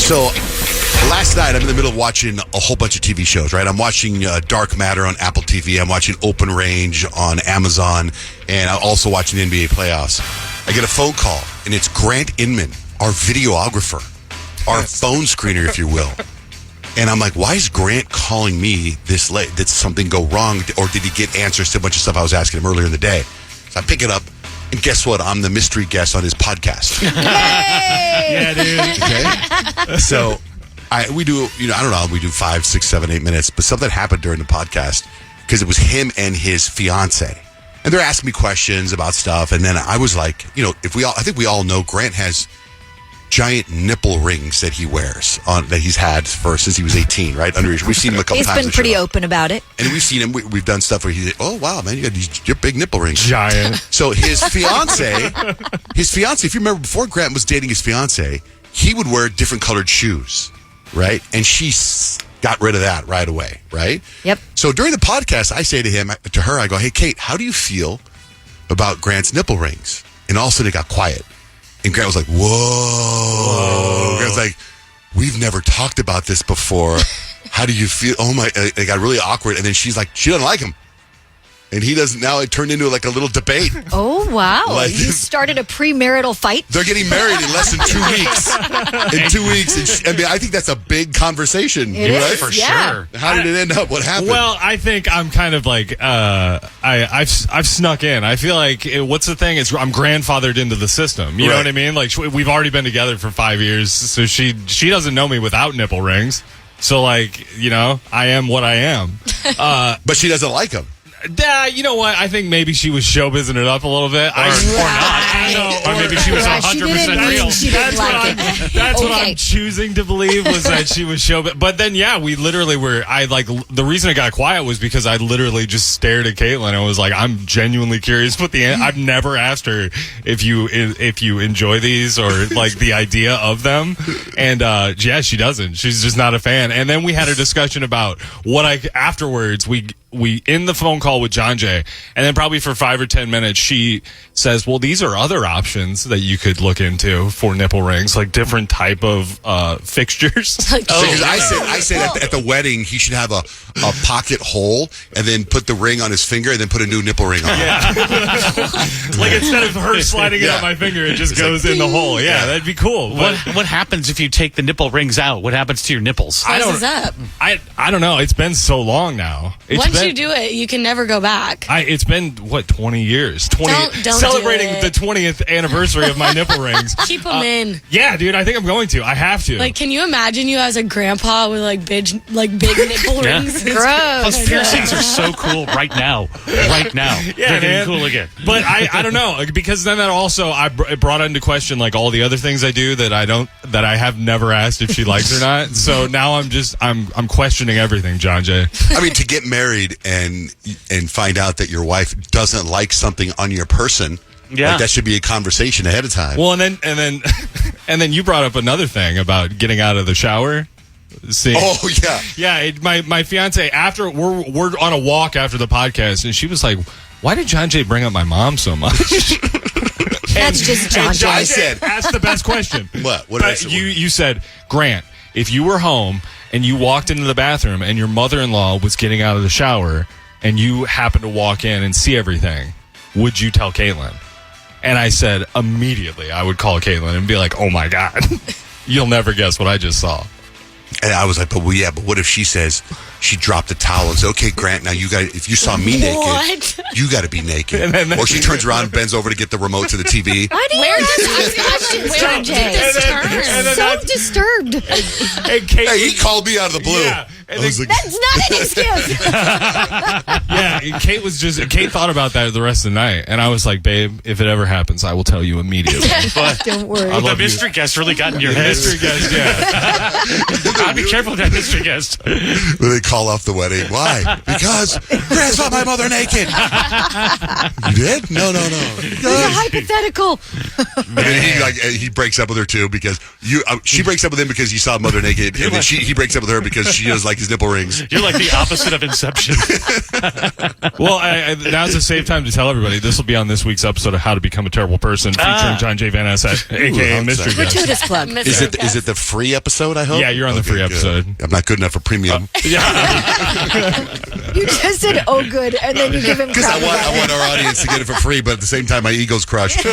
So last night, I'm in the middle of watching a whole bunch of TV shows, right? I'm watching Dark Matter on Apple TV. I'm watching Open Range on Amazon. And I'm also watching the NBA playoffs. I get a phone call, and it's Grant Inman, our videographer, our phone screener, if you will. And I'm like, why is Grant calling me this late? Did something go wrong? Or did he get answers to a bunch of stuff I was asking him earlier in the day? So I pick it up. And guess what? I'm the mystery guest on his podcast. Yeah, dude. Okay. So we do, I don't know, we do 5, 6, 7, 8 minutes. But something happened during the podcast because it was him and his fiance. And they're asking me questions about stuff. And then I was like, I think we all know Grant has giant nipple rings that he wears that he's had since he was 18, right? Underage. We've seen him a couple times. He's been pretty open about it. And we've seen him. We've done stuff where he's like, oh, wow, man, you got your big nipple rings. Giant. So his fiance, if you remember before Grant was dating his fiance, he would wear different colored shoes, right? And she got rid of that right away, right? Yep. So during the podcast, I say to her, I go, hey, Kate, how do you feel about Grant's nipple rings? And all of a sudden it got quiet. And Grant was like, whoa. Grant was like, we've never talked about this before. How do you feel? Oh, my. It got really awkward. And then she's like, she doesn't like him. And he doesn't. Now it turned into like a little debate. Oh, wow. Like, you started a premarital fight? They're getting married in less than 2 weeks. In 2 weeks. And I think that's a big conversation. It right? is, For yeah. sure. How did it end up? What happened? Well, I think I'm kind of like I've snuck in. I feel like what's the thing? I'm grandfathered into the system. You know what I mean? Like we've already been together for 5 years, so she doesn't know me without nipple rings. So like I am what I am. But she doesn't like him. You know what? I think maybe she was showbizzing it up a little bit. Right. Or maybe she was Right. She 100% didn't real. mean she didn't like it. That's what Okay. I'm choosing to believe was that she was showbiz. But then, we literally were. The reason it got quiet was because I literally just stared at Caitlin and was like, I'm genuinely curious what the. I've never asked her if you enjoy these or like the idea of them, and she doesn't. She's just not a fan. And then we had a discussion about afterwards. We in the phone call with John Jay, and then probably for 5 or 10 minutes, she says, well, these are other options that you could look into for nipple rings, like different type of fixtures. Because I said at the wedding, he should have a pocket hole and then put the ring on his finger and then put a new nipple ring on. Yeah. Like instead of her sliding it on my finger, it just goes in the hole. Yeah, that'd be cool. But What happens if you take the nipple rings out? What happens to your nipples? Closes up. I don't know. It's been so long now. Once you do it, you can never go back. It's been 20 years. Don't celebrating do it. the 20th anniversary of my nipple rings. Keep them in. Yeah, dude. I think I'm going to. I have to. Like, can you imagine you as a grandpa with big nipple Yeah. rings? Gross. Those piercings are so cool right now. Right now. Yeah, They're getting man. cool again. But I don't know, because then that also it brought into question like all the other things I do that I have never asked if she likes or not. So now I'm questioning everything, John Jay. I mean, to get married and find out that your wife doesn't like something on your person, like that should be a conversation ahead of time. Well, and then you brought up another thing about getting out of the shower. See? Oh yeah, yeah. My fiance after we're on a walk after the podcast, and she was like, "Why did John Jay bring up my mom so much?" That's just John Jay. I said, "Ask the best question." What did I say? You said, Grant, if you were home and you walked into the bathroom and your mother-in-law was getting out of the shower and you happened to walk in and see everything, would you tell Caitlin? And I said immediately I would call Caitlin and be like, "Oh my God, you'll never guess what I just saw." And I was like, but what if she says she dropped the towel and says, okay, Grant, now if you saw me naked, you got to be naked. Or she turns around and bends over to get the remote to the TV. Why do you ask questions, John Jay? So disturbed. And Kate, Hey, he called me out of the blue. Yeah. I was like, That's not an excuse. Yeah, Kate thought about that the rest of the night, and I was like, babe, if it ever happens, I will tell you immediately. But Don't worry. the mystery guest really got in your head. Mystery guest, yeah. I'd be careful with that mystery guest. they call off the wedding. Why? Because Grant saw my mother naked. You did? No. It's a hypothetical. And he breaks up with her too because she breaks up with him because he saw mother naked, and then he breaks up with her because she was like, like his nipple rings. You're like the opposite of Inception. Well, now's a safe time to tell everybody this will be on this week's episode of How to Become a Terrible Person, featuring John J. Van Ness, aka how's Mystery that? Guest. Gratuitous plug. Is it the free episode, I hope? Yeah, you're on the free good. episode. I'm not good enough for premium. You just said, "Oh, good," and then you give him Because crap I about it. want our audience to get it for free, but at the same time, my ego's crushed.